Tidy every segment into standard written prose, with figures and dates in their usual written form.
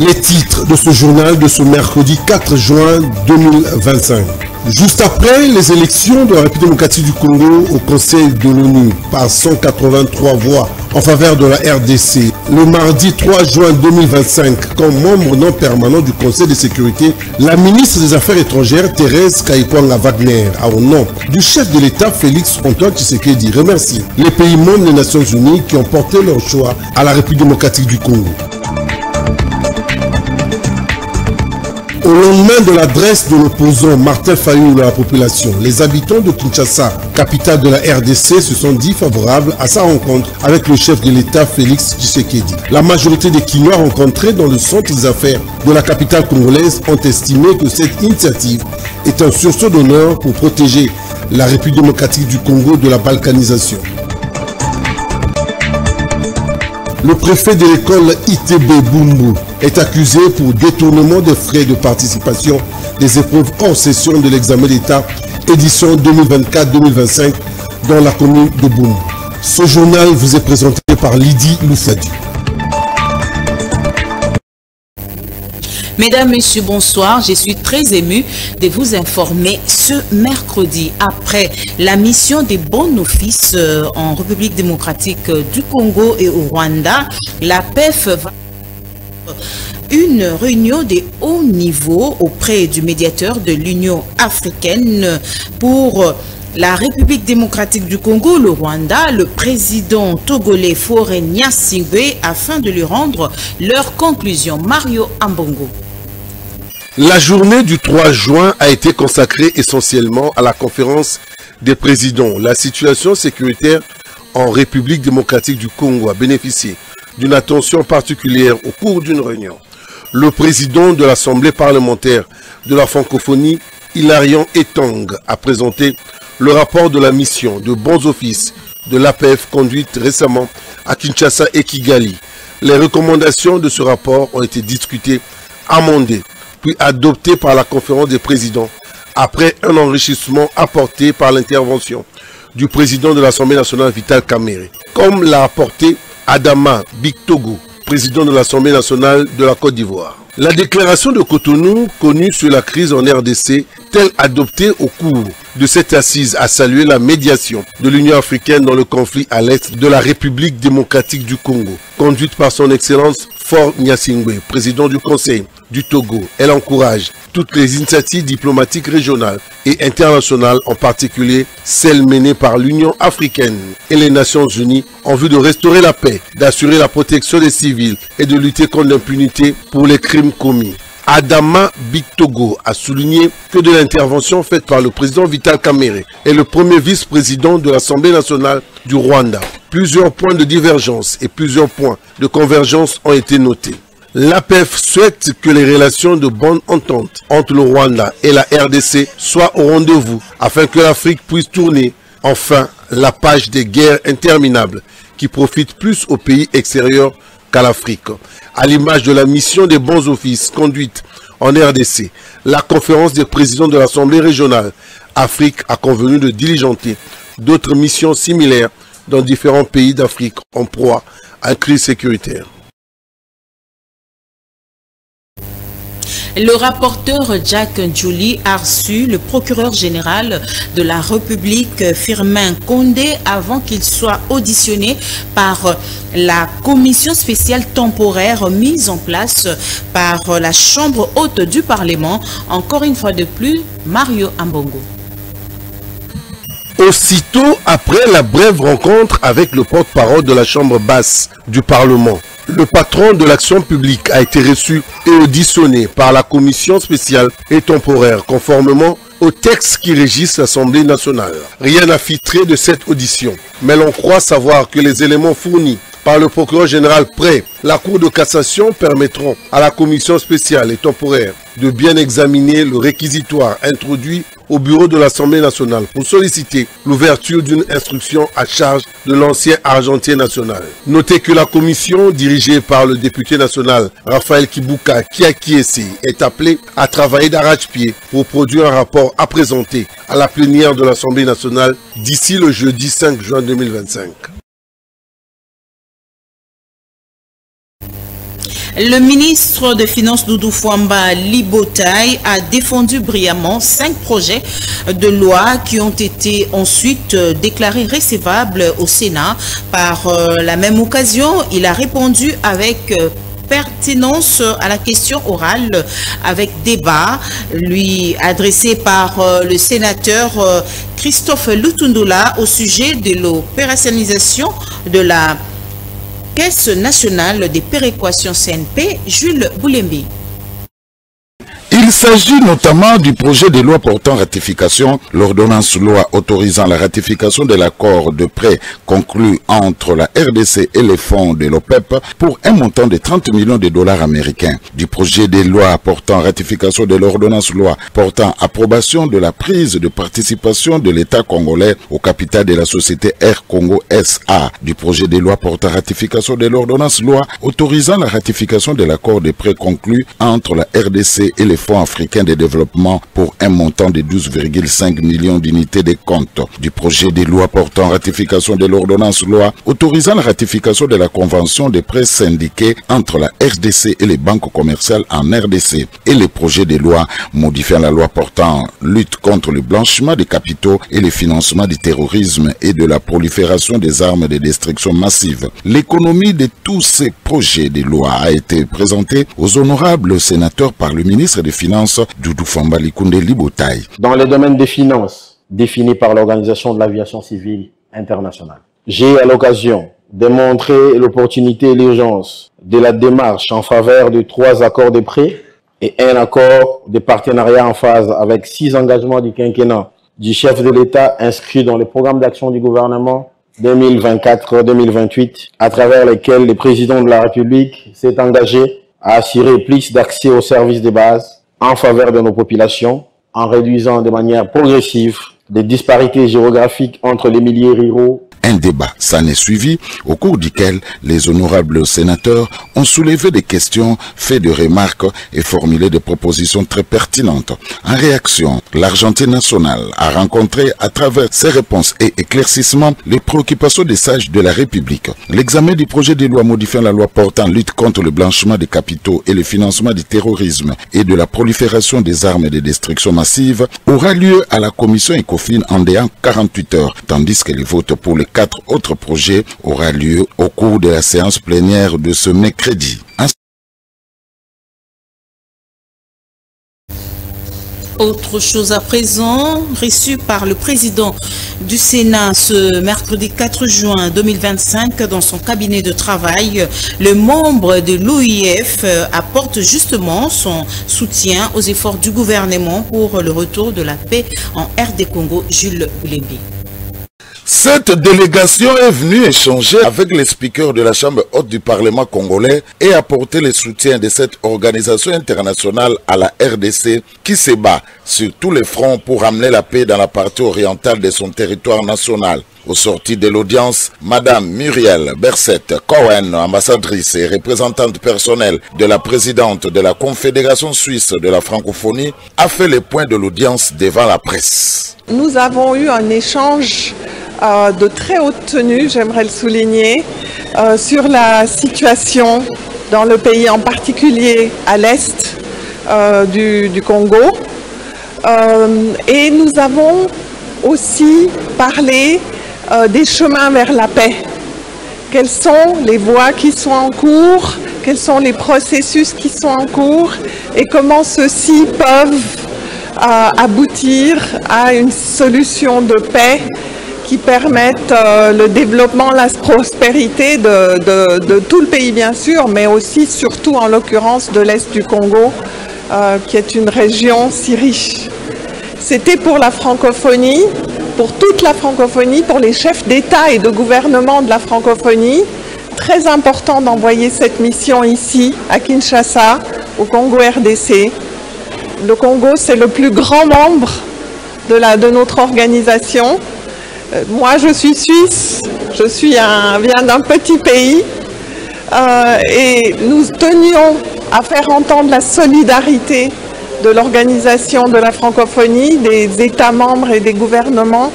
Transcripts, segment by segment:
Les titres de ce journal de ce mercredi 4 juin 2025. Juste après les élections de la République démocratique du Congo au Conseil de l'ONU par 183 voix en faveur de la RDC, le mardi 3 juin 2025, comme membre non permanent du Conseil de sécurité, la ministre des Affaires étrangères Thérèse Kayikwanga Wagner a au nom du chef de l'État Félix Antoine Tshisekedi remercié les pays membres des Nations Unies qui ont porté leur choix à la République démocratique du Congo. Au lendemain de l'adresse de l'opposant Martin Fayulu à la population, les habitants de Kinshasa, capitale de la RDC, se sont dit favorables à sa rencontre avec le chef de l'État Félix Tshisekedi. La majorité des Kinois rencontrés dans le centre des affaires de la capitale congolaise ont estimé que cette initiative est un sursaut d'honneur pour protéger la République démocratique du Congo de la balkanisation. Le préfet de l'école ITB Bumbu est accusé pour détournement des frais de participation des épreuves hors session de l'examen d'État édition 2024-2025 dans la commune de Bumbu. Ce journal vous est présenté par Lydie Loufadi. Mesdames, Messieurs, bonsoir. Je suis très ému de vous informer ce mercredi, après la mission des bons offices en République démocratique du Congo et au Rwanda, la PEF va une réunion de haut niveau auprès du médiateur de l'Union africaine pour la République démocratique du Congo, le Rwanda, le président togolais Faure Gnassingbé, afin de lui rendre leurs conclusions. Mario Ambongo. La journée du 3 juin a été consacrée essentiellement à la conférence des présidents. La situation sécuritaire en République démocratique du Congo a bénéficié d'une attention particulière au cours d'une réunion. Le président de l'Assemblée parlementaire de la francophonie, Hilarion Etang, a présenté le rapport de la mission de bons offices de l'APF conduite récemment à Kinshasa et Kigali. Les recommandations de ce rapport ont été discutées, amendées, puis adoptées par la conférence des présidents, après un enrichissement apporté par l'intervention du président de l'Assemblée nationale Vital Kamerhe, comme l'a apporté Adama Bictogo, président de l'Assemblée nationale de la Côte d'Ivoire. La déclaration de Cotonou, connue sur la crise en RDC, telle adoptée au cours de cette assise, a salué la médiation de l'Union africaine dans le conflit à l'est de la République démocratique du Congo, conduite par son Excellence Faure Gnassingbé, président du Conseil du Togo. Elle encourage toutes les initiatives diplomatiques régionales et internationales, en particulier celles menées par l'Union africaine et les Nations unies, en vue de restaurer la paix, d'assurer la protection des civils et de lutter contre l'impunité pour les crimes commis. Adama Bictogo a souligné que de l'intervention faite par le président Vital Kamerhe et le premier vice-président de l'Assemblée nationale du Rwanda, plusieurs points de divergence et plusieurs points de convergence ont été notés. L'APF souhaite que les relations de bonne entente entre le Rwanda et la RDC soient au rendez-vous afin que l'Afrique puisse tourner enfin la page des guerres interminables qui profitent plus aux pays extérieurs qu'à l'Afrique. À l'image de la mission des bons offices conduite en RDC, la conférence des présidents de l'Assemblée régionale Afrique a convenu de diligenter d'autres missions similaires dans différents pays d'Afrique en proie à une crise sécuritaire. Le rapporteur Jack Njuli a reçu le procureur général de la République Firmin Condé avant qu'il soit auditionné par la commission spéciale temporaire mise en place par la Chambre haute du Parlement. Encore une fois de plus, Mario Ambongo. Aussitôt après la brève rencontre avec le porte-parole de la Chambre basse du Parlement, le patron de l'action publique a été reçu et auditionné par la commission spéciale et temporaire, conformément au texte qui régisse l'Assemblée nationale. Rien n'a filtré de cette audition, mais l'on croit savoir que les éléments fournis par le procureur général près la Cour de cassation permettront à la commission spéciale et temporaire de bien examiner le réquisitoire introduit au bureau de l'Assemblée nationale pour solliciter l'ouverture d'une instruction à charge de l'ancien argentier national. Notez que la commission dirigée par le député national Raphaël Kibuka Kiakiesi est appelée à travailler d'arrache-pied pour produire un rapport à présenter à la plénière de l'Assemblée nationale d'ici le jeudi 5 juin 2025. Le ministre des Finances Doudou Fwamba Libotaï a défendu brillamment 5 projets de loi qui ont été ensuite déclarés recévables au Sénat. Par la même occasion, il a répondu avec pertinence à la question orale avec débat, lui adressé par le sénateur Christophe Lutundula au sujet de l'opérationnalisation de la Caisse nationale des péréquations CNP, Jules Boulembi. Il s'agit notamment du projet de loi portant ratification, l'ordonnance loi autorisant la ratification de l'accord de prêt conclu entre la RDC et les fonds de l'OPEP pour un montant de 30 millions de dollars américains, du projet de loi portant ratification de l'ordonnance loi portant approbation de la prise de participation de l'État congolais au capital de la société Air Congo SA, du projet de loi portant ratification de l'ordonnance loi autorisant la ratification de l'accord de prêt conclu entre la RDC et les fonds africains de développement pour un montant de 12,5 millions d'unités de compte, du projet de loi portant ratification de l'ordonnance loi autorisant la ratification de la convention de prêts syndiqués entre la RDC et les banques commerciales en RDC, et les projets de loi modifiant la loi portant lutte contre le blanchiment des capitaux et le financement du terrorisme et de la prolifération des armes de destruction massive. L'économie de tous ces projets de loi a été présentée aux honorables sénateurs par le ministre des Finances, Doudou Fwamba Libotaï. Dans les domaines des finances définis par l'Organisation de l'Aviation Civile Internationale, j'ai à l'occasion de montrer l'opportunité et l'urgence de la démarche en faveur de 3 accords de prêt et un accord de partenariat en phase avec 6 engagements du quinquennat du chef de l'État inscrits dans le programme d'action du gouvernement 2024-2028, à travers lesquels le président de la République s'est engagé à assurer plus d'accès aux services de base en faveur de nos populations, en réduisant de manière progressive les disparités géographiques entre les milieux ruraux. Un débat s'en est suivi, au cours duquel les honorables sénateurs ont soulevé des questions, fait des remarques et formulé des propositions très pertinentes. En réaction, l'Argentine nationale a rencontré à travers ses réponses et éclaircissements les préoccupations des sages de la République. L'examen du projet de loi modifiant la loi portant lutte contre le blanchiment des capitaux et le financement du terrorisme et de la prolifération des armes de destruction massive aura lieu à la commission ECOFIN en délai 48 heures, tandis que les votes pour les 4 autres projets aura lieu au cours de la séance plénière de ce mercredi. Autre chose à présent, reçu par le président du Sénat ce mercredi 4 juin 2025 dans son cabinet de travail, le membre de l'OIF apporte justement son soutien aux efforts du gouvernement pour le retour de la paix en RD Congo, Jules Boulembi. Cette délégation est venue échanger avec les speakers de la Chambre haute du Parlement congolais et apporter le soutien de cette organisation internationale à la RDC qui se bat sur tous les fronts pour amener la paix dans la partie orientale de son territoire national. Au sorti de l'audience, Madame Muriel Bersette Cohen, ambassadrice et représentante personnelle de la présidente de la Confédération suisse de la francophonie, a fait le point de l'audience devant la presse. Nous avons eu un échange de très haute tenue, j'aimerais le souligner, sur la situation dans le pays, en particulier à l'est du Congo. Et nous avons aussi parlé des chemins vers la paix. Quelles sont les voies qui sont en cours, quels sont les processus qui sont en cours et comment ceux-ci peuvent aboutir à une solution de paix qui permettent le développement, la prospérité de tout le pays bien sûr, mais aussi surtout en l'occurrence de l'Est du Congo, qui est une région si riche. C'était pour la francophonie, pour toute la francophonie, pour les chefs d'État et de gouvernement de la francophonie, très important d'envoyer cette mission ici, à Kinshasa, au Congo RDC. Le Congo, c'est le plus grand membre de notre organisation. Moi, je suis suisse, viens d'un petit pays et nous tenions à faire entendre la solidarité de l'organisation de la francophonie, des États membres et des gouvernements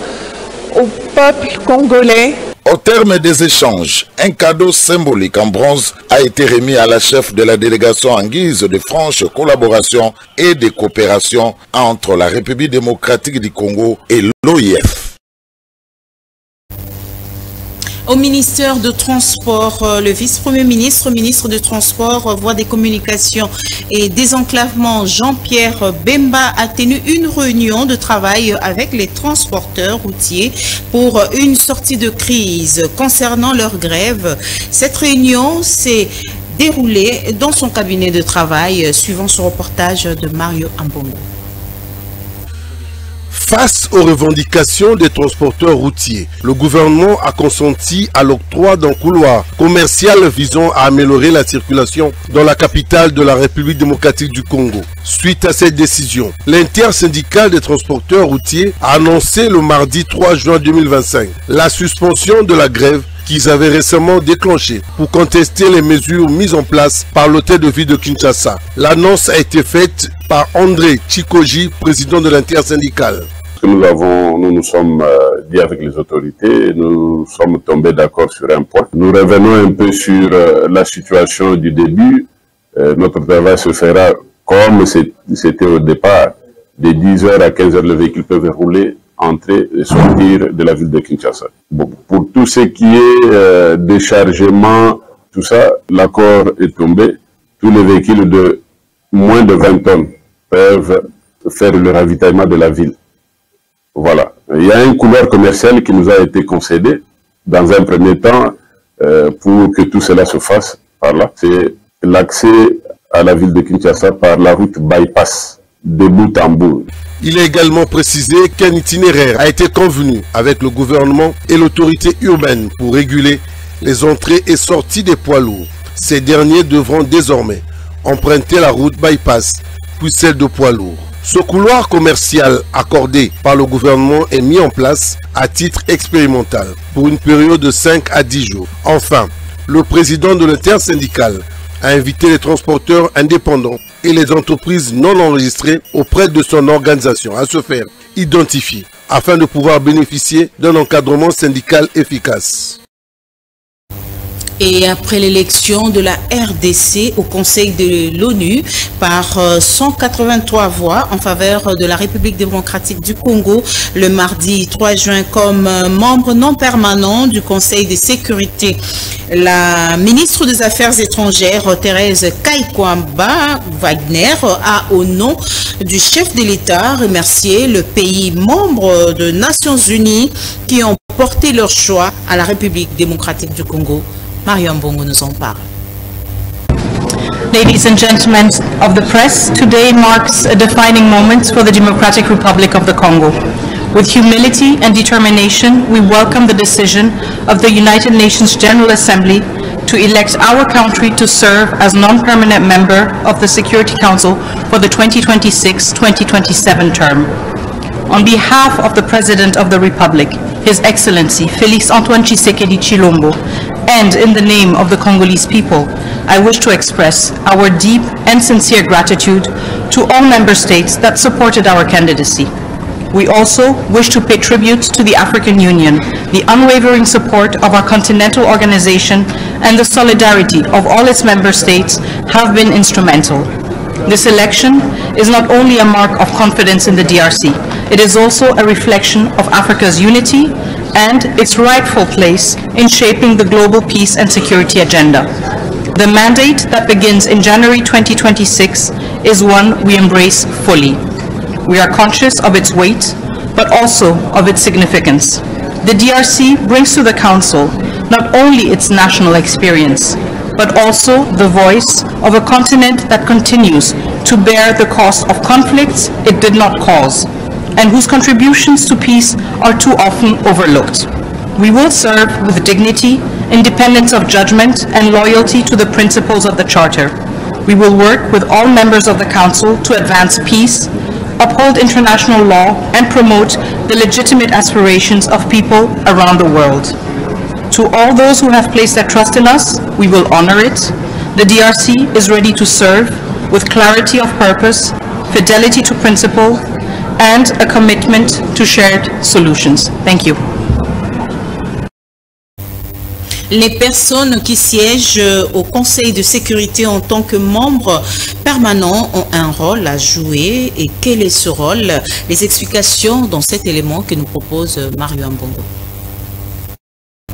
au peuple congolais. Au terme des échanges, un cadeau symbolique en bronze a été remis à la chef de la délégation en guise de franche collaboration et de coopération entre la République démocratique du Congo et l'OIF. Au ministère de Transport, le vice-premier ministre, ministre de Transport, Voies des Communications et Désenclavement, Jean-Pierre Bemba, a tenu une réunion de travail avec les transporteurs routiers pour une sortie de crise concernant leur grève. Cette réunion s'est déroulée dans son cabinet de travail, suivant ce reportage de Mario Ambongo. Face aux revendications des transporteurs routiers, le gouvernement a consenti à l'octroi d'un couloir commercial visant à améliorer la circulation dans la capitale de la République démocratique du Congo. Suite à cette décision, l'intersyndicale des transporteurs routiers a annoncé le mardi 3 juin 2025 la suspension de la grève qu'ils avaient récemment déclenchée pour contester les mesures mises en place par l'hôtel de ville de Kinshasa. L'annonce a été faite par André Chikoji, président de l'intersyndicale. Nous nous sommes dit avec les autorités, nous sommes tombés d'accord sur un point. Nous revenons un peu sur la situation du début. Notre travail se fera comme c'était au départ. De 10h à 15h, les véhicules peuvent rouler, entrer et sortir de la ville de Kinshasa. Bon, pour tout ce qui est déchargement, tout ça, l'accord est tombé. Tous les véhicules de moins de 20 tonnes peuvent faire le ravitaillement de la ville. Voilà. Il y a un couloir commercial qui nous a été concédé dans un premier temps pour que tout cela se fasse par là. C'est l'accès à la ville de Kinshasa par la route bypass de bout en bout. Il est également précisé qu'un itinéraire a été convenu avec le gouvernement et l'autorité urbaine pour réguler les entrées et sorties des poids lourds. Ces derniers devront désormais emprunter la route bypass puis celle de poids lourds. Ce couloir commercial accordé par le gouvernement est mis en place à titre expérimental pour une période de 5 à 10 jours. Enfin, le président de l'intersyndicale a invité les transporteurs indépendants et les entreprises non enregistrées auprès de son organisation à se faire identifier afin de pouvoir bénéficier d'un encadrement syndical efficace. Et après l'élection de la RDC au Conseil de l'ONU par 183 voix en faveur de la République démocratique du Congo le mardi 3 juin comme membre non permanent du Conseil de sécurité, la ministre des Affaires étrangères Thérèse Kaikwamba Wagner a, au nom du chef de l'État, remercié le pays membre des Nations Unies qui ont porté leur choix à la République démocratique du Congo. Mario Mbongo nous en parle. Ladies and gentlemen of the press, today marks a defining moment for the Democratic Republic of the Congo. With humility and determination, we welcome the decision of the United Nations General Assembly to elect our country to serve as non-permanent member of the Security Council for the 2026-2027 term. On behalf of the President of the Republic, His Excellency Félix Antoine Tshisekedi Tshilombo, and in the name of the Congolese people, I wish to express our deep and sincere gratitude to all member states that supported our candidacy. We also wish to pay tribute to the African Union. The unwavering support of our continental organization and the solidarity of all its member states have been instrumental. This election is not only a mark of confidence in the DRC, it is also a reflection of Africa's unity and its rightful place in shaping the global peace and security agenda. The mandate that begins in January 2026 is one we embrace fully. We are conscious of its weight, but also of its significance. The DRC brings to the Council not only its national experience, but also the voice of a continent that continues to bear the cost of conflicts it did not cause, and whose contributions to peace are too often overlooked. We will serve with dignity, independence of judgment, and loyalty to the principles of the Charter. We will work with all members of the Council to advance peace, uphold international law, and promote the legitimate aspirations of people around the world. To all those who have placed their trust in us, we will honor it. The DRC is ready to serve with clarity of purpose, fidelity to principle, and a commitment to shared solutions. Thank you. Les personnes qui siègent au Conseil de sécurité en tant que membres permanents ont un rôle à jouer. Et quel est ce rôle? Les explications dans cet élément que nous propose Mario Ambongo.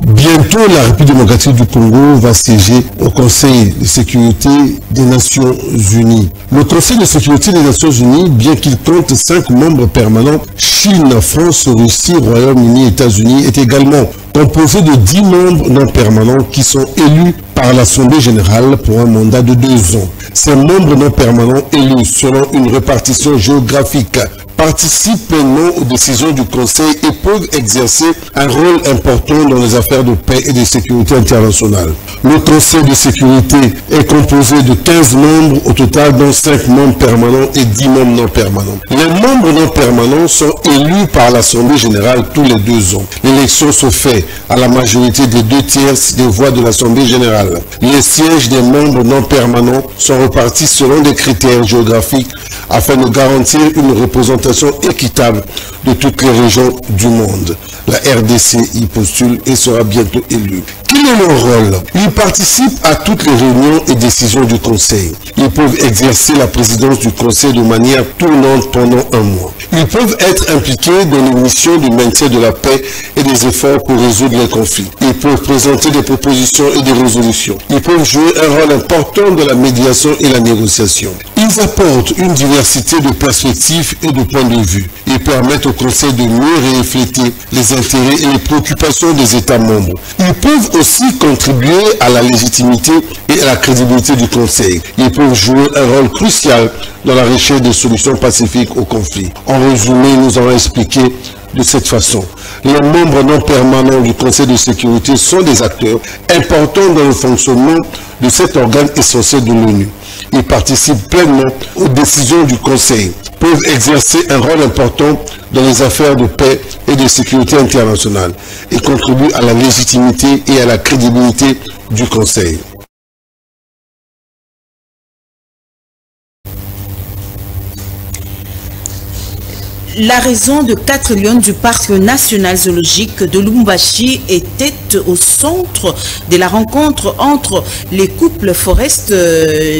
Bientôt, la République démocratique du Congo va siéger au Conseil de sécurité des Nations Unies. Le Conseil de sécurité des Nations Unies, bien qu'il compte 5 membres permanents, Chine, France, Russie, Royaume-Uni, États-Unis, est également composé de 10 membres non permanents qui sont élus par l'Assemblée générale pour un mandat de 2 ans. Ces membres non permanents élus selon une répartition géographique participent pleinement aux décisions du Conseil et peuvent exercer un rôle important dans les affaires de paix et de sécurité internationale. Le Conseil de sécurité est composé de 15 membres au total, dont 5 membres permanents et 10 membres non permanents. Les membres non permanents sont élus par l'Assemblée générale tous les 2 ans. L'élection se fait à la majorité des 2/3 des voix de l'Assemblée générale. Les sièges des membres non permanents sont repartis selon des critères géographiques afin de garantir une représentation équitable de toutes les régions du monde. La RDC y postule et sera bientôt élue. Quel est leur rôle? Ils participent à toutes les réunions et décisions du Conseil. Ils peuvent exercer la présidence du Conseil de manière tournante pendant 1 mois. Ils peuvent être impliqués dans les missions de maintien de la paix et des efforts pour résoudre les conflits. Ils peuvent présenter des propositions et des résolutions. Ils peuvent jouer un rôle important dans la médiation et la négociation. Ils apportent une diversité de perspectives et de points de vue. Ils permettent au Conseil de mieux refléter les intérêts et les préoccupations des États membres. Ils peuvent aussi contribuer à la légitimité et à la crédibilité du Conseil. Ils peuvent jouer un rôle crucial dans la recherche des solutions pacifiques aux conflits. En résumé, nous allons expliquer de cette façon. Les membres non permanents du Conseil de sécurité sont des acteurs importants dans le fonctionnement de cet organe essentiel de l'ONU. Ils participent pleinement aux décisions du Conseil, peuvent exercer un rôle important dans les affaires de paix et de sécurité internationale et contribuent à la légitimité et à la crédibilité du Conseil. La raison de 4 lions du parc national zoologique de Lubumbashi était au centre de la rencontre entre les couples Forest,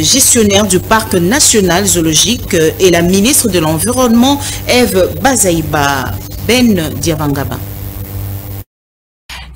gestionnaires du parc national zoologique, et la ministre de l'Environnement, Eve Bazaïba Ben Diabangaba.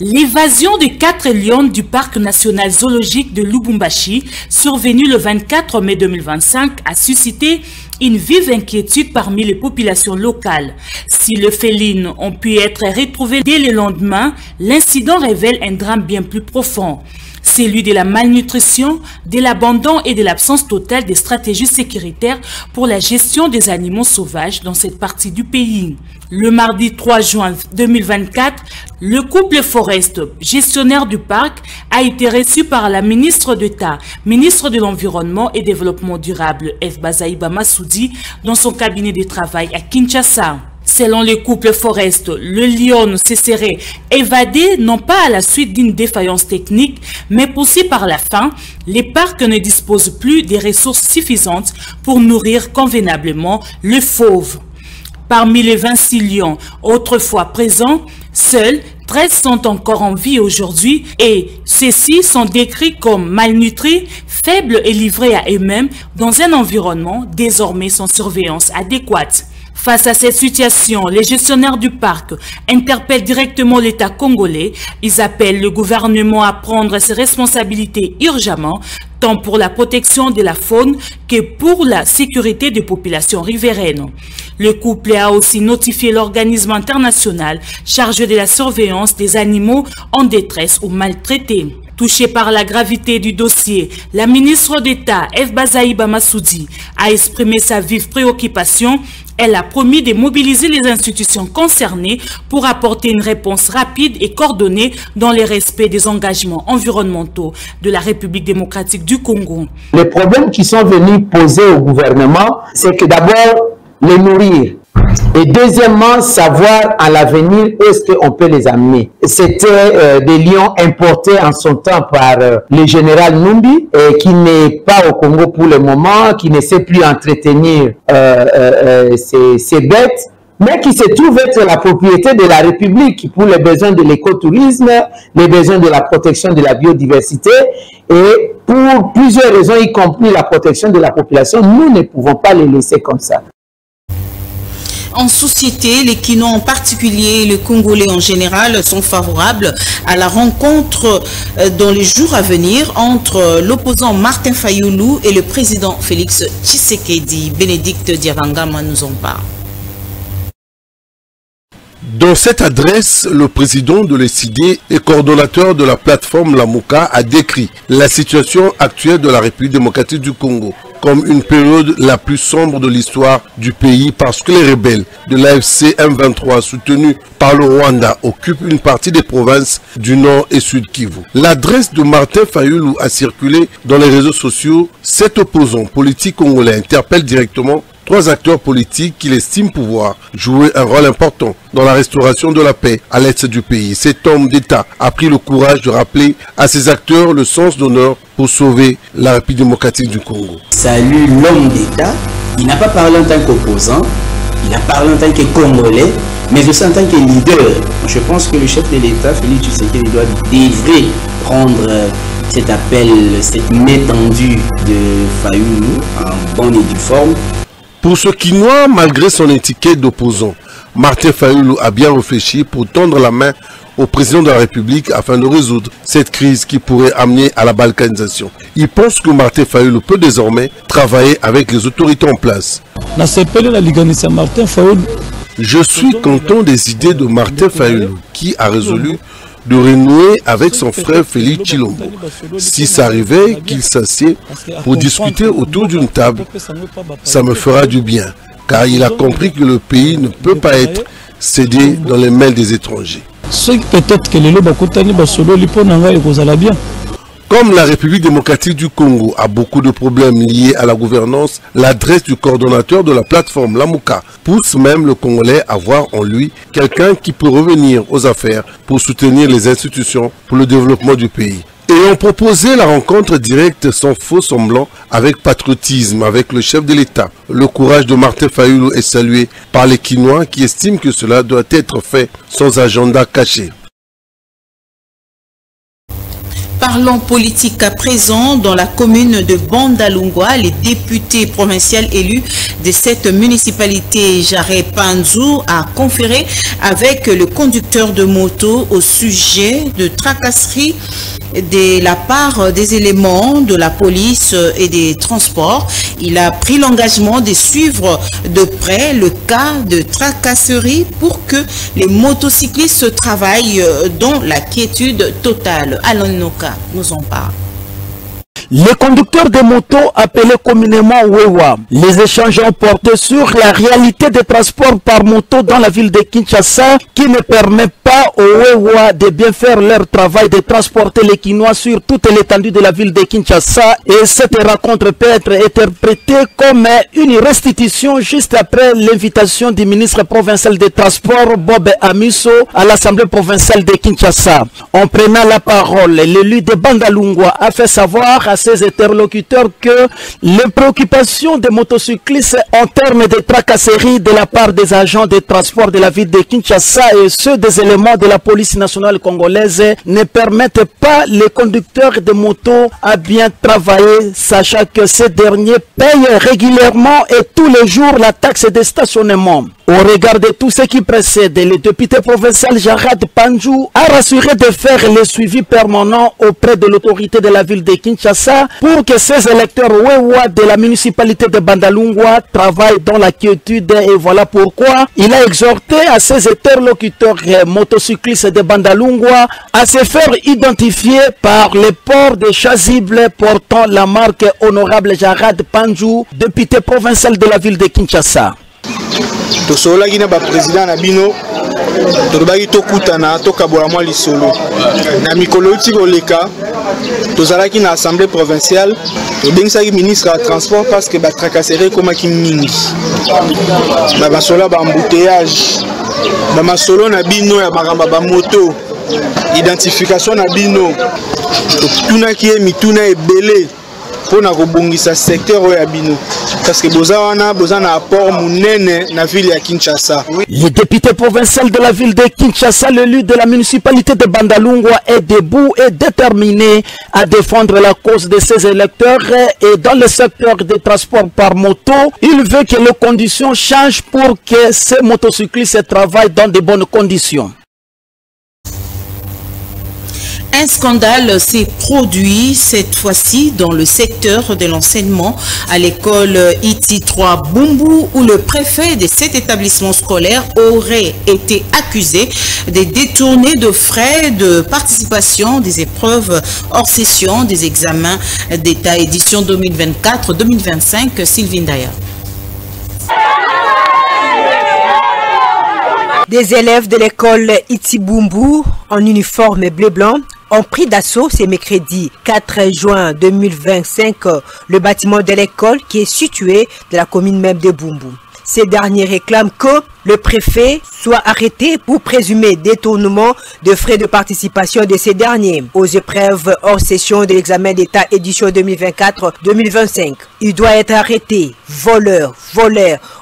L'évasion des 4 lions du parc national zoologique de Lubumbashi, survenue le 24 mai 2025, a suscité une vive inquiétude parmi les populations locales. Si les félines ont pu être retrouvés dès le lendemain, l'incident révèle un drame bien plus profond. Celui de la malnutrition, de l'abandon et de l'absence totale des stratégies sécuritaires pour la gestion des animaux sauvages dans cette partie du pays. Le mardi 3 juin 2024, le couple Forest, gestionnaire du parc, a été reçu par la ministre d'État, ministre de l'Environnement et Développement durable, Eve Bazaïba Massoudi, dans son cabinet de travail à Kinshasa. Selon le couple Forest, le lion se serait évadé non pas à la suite d'une défaillance technique, mais poussé par la faim. Les parcs ne disposent plus des ressources suffisantes pour nourrir convenablement le fauve. Parmi les 26 lions autrefois présents, seuls 13 sont encore en vie aujourd'hui et ceux-ci sont décrits comme malnutris, faibles et livrés à eux-mêmes dans un environnement désormais sans surveillance adéquate. Face à cette situation, les gestionnaires du parc interpellent directement l'État congolais. Ils appellent le gouvernement à prendre ses responsabilités urgemment, tant pour la protection de la faune que pour la sécurité des populations riveraines. Le couple a aussi notifié l'organisme international chargé de la surveillance des animaux en détresse ou maltraités. Touchée par la gravité du dossier, la ministre d'État, Eve Bazaïba Massoudi, a exprimé sa vive préoccupation. Elle a promis de mobiliser les institutions concernées pour apporter une réponse rapide et coordonnée dans le respect des engagements environnementaux de la République démocratique du Congo. Les problèmes qui sont venus poser au gouvernement, c'est que d'abord, les nourrir. Et deuxièmement, savoir à l'avenir où est-ce qu'on peut les amener. C'était des lions importés en son temps par le général Numbi, qui n'est pas au Congo pour le moment, qui ne sait plus entretenir ces bêtes. mais qui se trouve être la propriété de la République pour les besoins de l'écotourisme, les besoins de la protection de la biodiversité et pour plusieurs raisons, y compris la protection de la population, nous ne pouvons pas les laisser comme ça. En société, les Kinois en particulier et les Congolais en général sont favorables à la rencontre dans les jours à venir entre l'opposant Martin Fayoulou et le président Félix Tshisekedi. Bénédicte Diavangama nous en parle. Dans cette adresse, le président de l'ECD et coordonnateur de la plateforme Lamuka a décrit la situation actuelle de la République démocratique du Congo comme une période la plus sombre de l'histoire du pays parce que les rebelles de l'AFC M23 soutenus par le Rwanda occupent une partie des provinces du Nord et Sud Kivu. L'adresse de Martin Fayoulou a circulé dans les réseaux sociaux. Cet opposant politique congolais interpelle directement 3 acteurs politiques qu'il estime pouvoir jouer un rôle important dans la restauration de la paix à l'est du pays. Cet homme d'État a pris le courage de rappeler à ces acteurs le sens d'honneur pour sauver la République démocratique du Congo. Salut l'homme d'État, il n'a pas parlé en tant qu'opposant, il a parlé en tant que Congolais, mais aussi en tant que leader. Je pense que le chef de l'État, Félix Tshisekedi, devrait prendre cet appel, cette main tendue de Fayoulou en bonne et due forme. Pour ce Kinois, malgré son étiquette d'opposant, Martin Fayoulou a bien réfléchi pour tendre la main au président de la République afin de résoudre cette crise qui pourrait amener à la balkanisation. Il pense que Martin Fayoulou peut désormais travailler avec les autorités en place. Je suis content des idées de Martin Fayoulou qui a résolu de renouer avec son frère Félix Tshilombo. Si ça arrivait qu'il s'assied pour discuter autour d'une table, ça me fera du bien, car il a compris que le pays ne peut pas être cédé dans les mains des étrangers. Comme la République démocratique du Congo a beaucoup de problèmes liés à la gouvernance, l'adresse du coordonnateur de la plateforme Lamuka pousse même le Congolais à voir en lui quelqu'un qui peut revenir aux affaires pour soutenir les institutions pour le développement du pays. Et ont proposé la rencontre directe sans faux semblant avec patriotisme avec le chef de l'État. Le courage de Martin Fayoulou est salué par les Kinois qui estiment que cela doit être fait sans agenda caché. Parlons politique à présent. Dans la commune de Bandalungwa, les députés provinciaux élus de cette municipalité, Jaré Panzou, a conféré avec le conducteur de moto au sujet de tracasseries de la part des éléments de la police et des transports. Il a pris l'engagement de suivre de près le cas de tracasserie pour que les motocyclistes travaillent dans la quiétude totale. Alain Noka nous en parle. Les conducteurs de motos appelés communément Wewa, les échanges ont porté sur la réalité des transports par moto dans la ville de Kinshasa qui ne permet pas aux Wewa de bien faire leur travail de transporter les Kinois sur toute l'étendue de la ville de Kinshasa. Et cette rencontre peut être interprétée comme une restitution juste après l'invitation du ministre provincial des Transports Bob Amiso à l'Assemblée provinciale de Kinshasa. En prenant la parole, l'élu de Bandalungwa a fait savoir à ses interlocuteurs que les préoccupations des motocyclistes en termes de tracasserie de la part des agents de transport de la ville de Kinshasa et ceux des éléments de la police nationale congolaise ne permettent pas les conducteurs de motos à bien travailler, sachant que ces derniers payent régulièrement et tous les jours la taxe de stationnement. Au regard de tout ce qui précède, le député provincial Jarad Panjou a rassuré de faire le suivi permanent auprès de l'autorité de la ville de Kinshasa pour que ces électeurs Wewa de la municipalité de Bandalungwa travaillent dans la quiétude et voilà pourquoi il a exhorté à ses interlocuteurs motocyclistes de Bandalungwa à se faire identifier par le port de chasubles portant la marque honorable Jarad Panjou, député provincial de la ville de Kinshasa. tosolaki na ba président na bino tolobaki tokutana tokabola mwa lisolo na mikolo uti koleka tozalaki na assemblée provinciale tobengisaki ministre ya transport parce que batracasserie ekomaki mingi bamasolo ba embouteillage bamasolo na bino ya makambo ya bamoto identification na bino totunaki ye mituna ebele pour na kobongisa secteur oyo ya bino parce que boza na apport munene na ville ya Kinshasa. Le député provincial de la ville de Kinshasa, l'élu de la municipalité de Bandalungwa, est debout et déterminé à défendre la cause de ses électeurs et dans le secteur des transports par moto, il veut que les conditions changent pour que ces motocyclistes travaillent dans de bonnes conditions. Un scandale s'est produit cette fois-ci dans le secteur de l'enseignement à l'école IT3 Bumbu où le préfet de cet établissement scolaire aurait été accusé de détourner de frais de participation des épreuves hors session des examens d'État édition 2024-2025. Sylvie Ndaya. Des élèves de l'école Itibumbu en uniforme bleu-blanc ont pris d'assaut ce mercredi 4 juin 2025 le bâtiment de l'école qui est situé dans la commune même de Bumbu. Ces derniers réclament que le préfet soit arrêté pour présumé détournement de frais de participation de ces derniers aux épreuves hors session de l'examen d'État édition 2024-2025. Il doit être arrêté. Voleurs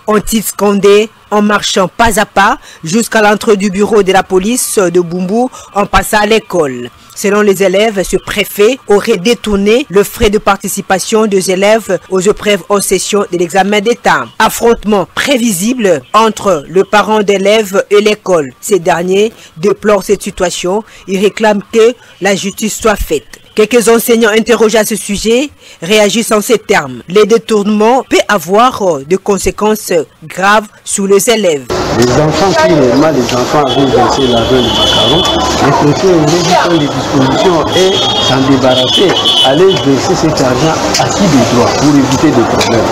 ont-ils scandé en marchant pas à pas jusqu'à l'entrée du bureau de la police de Bumbu en passant à l'école. Selon les élèves, ce préfet aurait détourné le frais de participation des élèves aux épreuves hors session de l'examen d'État. Affrontement prévisible entre le parent d'élèves et l'école. Ces derniers déplorent cette situation et réclament que la justice soit faite. Quelques enseignants interrogés à ce sujet réagissent en ces termes. Les détournements peuvent avoir des conséquences graves sur les élèves. Les enfants, si réellement les enfants avaient versé l'argent du macaron, les préfets auraient dû prendre des dispositions et s'en débarrasser, aller verser cet argent à qui de droit pour éviter des problèmes.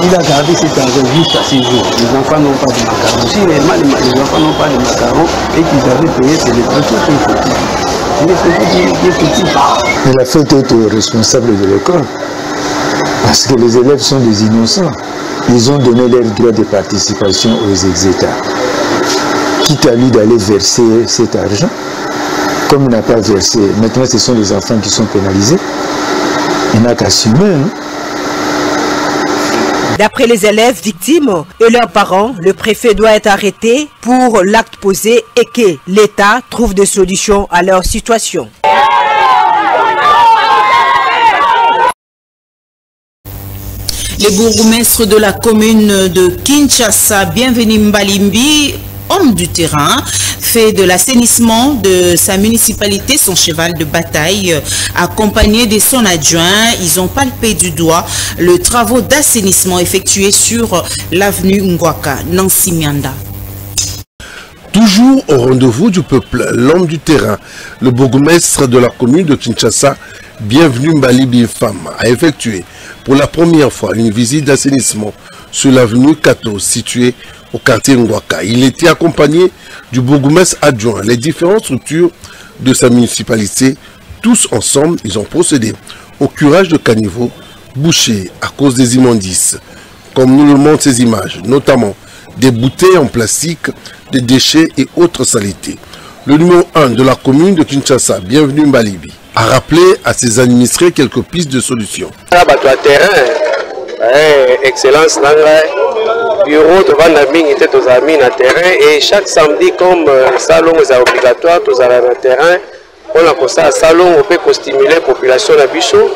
Il a gardé cet argent juste à 6 jours. Les enfants n'ont pas de macaron. Si réellement les enfants n'ont pas de macaron et qu'ils avaient payé, c'est les préfets qui ont fait. Il a fait être responsable de l'école parce que les élèves sont des innocents. Ils ont donné leur droit de participation aux exétats. Quitte à lui d'aller verser cet argent, comme il n'a pas versé, maintenant ce sont les enfants qui sont pénalisés. Il n'a qu'à assumer. Hein? D'après les élèves victimes et leurs parents, le préfet doit être arrêté pour l'acte posé et que l'État trouve des solutions à leur situation. Le bourgmestre de la commune de Kinshasa, Bienvenu Mbalimbi, homme du terrain, fait de l'assainissement de sa municipalité son cheval de bataille. Accompagné de son adjoint, ils ont palpé du doigt le travaux d'assainissement effectués sur l'avenue Ngwaka, Nancy Mianda. Toujours au rendez-vous du peuple, l'homme du terrain, le bourgmestre de la commune de Kinshasa, Bienvenu Mbalimbi Femme, a effectué pour la première fois une visite d'assainissement sur l'avenue Kato, située au quartier Ngwaka. Il était accompagné du bourgmestre adjoint. Les différentes structures de sa municipalité, tous ensemble, ils ont procédé au curage de caniveaux bouchés à cause des immondices. Comme nous le montrent ces images, notamment des bouteilles en plastique, des déchets et autres saletés. Le numéro 1 de la commune de Kinshasa, Bienvenu Mbalimbi, a rappelé à ses administrés quelques pistes de solutions. Excellence bureau de Vandaming était aux amis na terrain et chaque samedi comme salon est obligatoire tous à la terrain on a ça salon on peut stimuler la population na biso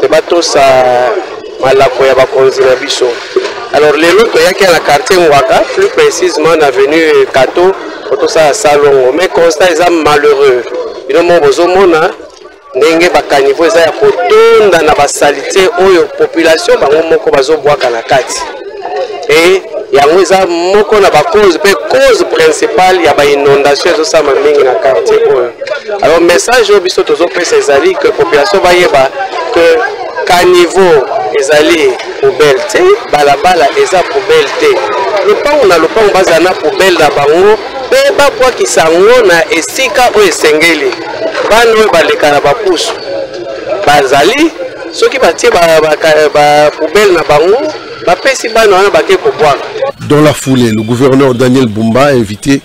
te bato sa malako ya bakonzi na biso. Alors les lots il y a qui à la quartier Ngwaka plus précisément avenue Kato tout ça salon mais constat ils sont malheureux ils ont bozomona ndenge bakanivo eza ya kotonda na basalite oyo population bango moko bazobwaka na kati et yango eza moko na cause principale ya inondation ezosama mingi na quartier oyo. Alors message oyo biso tozopesa ezali que population bayeba que caniveau ezali poubelle te balabala eza poubelle te lopango na lopango bazala na poubelle na bango mpe babwakisa yango na esika oyo esengeli bana oyo baleka na bapusu bazali soki batie poubelle na bango bapesi bana wana bake kobwaka. Dans la foulée, le gouverneur Daniel Bumba a invité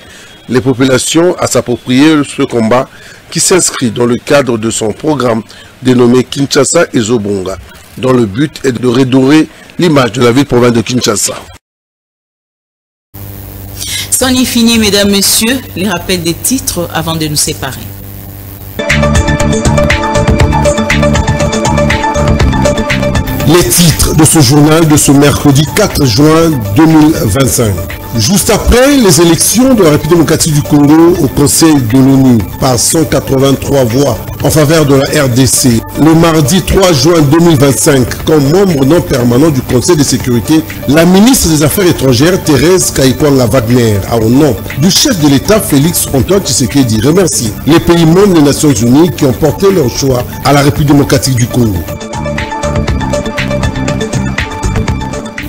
les populations à s'approprier ce combat qui s'inscrit dans le cadre de son programme dénommée Kinshasa et Zobonga, dont le but est de redorer l'image de la ville-province de Kinshasa. C'en est fini, mesdames, messieurs, les rappels des titres avant de nous séparer. Les titres de ce journal de ce mercredi 4 juin 2025. Juste après les élections de la République démocratique du Congo au Conseil de l'ONU par 183 voix en faveur de la RDC, le mardi 3 juin 2025, comme membre non permanent du Conseil de sécurité, la ministre des Affaires étrangères Thérèse Kayikwanga Wagner a au nom du chef de l'État Félix Antoine Tshisekedi remercié les pays membres des Nations Unies qui ont porté leur choix à la République démocratique du Congo.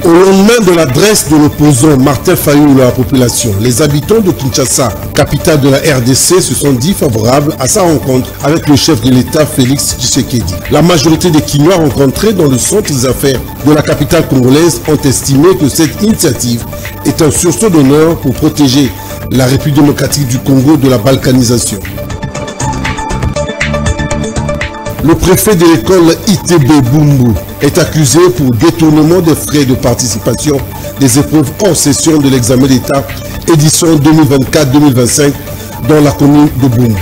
Au lendemain de l'adresse de l'opposant Martin Fayulu à la population, les habitants de Kinshasa, capitale de la RDC, se sont dit favorables à sa rencontre avec le chef de l'État Félix Tshisekedi. La majorité des Kinois rencontrés dans le centre des affaires de la capitale congolaise ont estimé que cette initiative est un sursaut d'honneur pour protéger la République démocratique du Congo de la balkanisation. Le préfet de l'école ITB Bumbu est accusé pour détournement des frais de participation des épreuves hors session de l'examen d'État édition 2024-2025 dans la commune de Bumbu.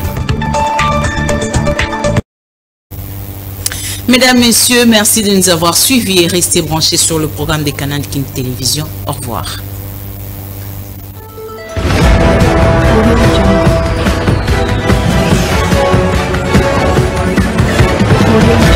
Mesdames, Messieurs, merci de nous avoir suivis et restez branchés sur le programme des canaux de King Télévision. Au revoir. Audio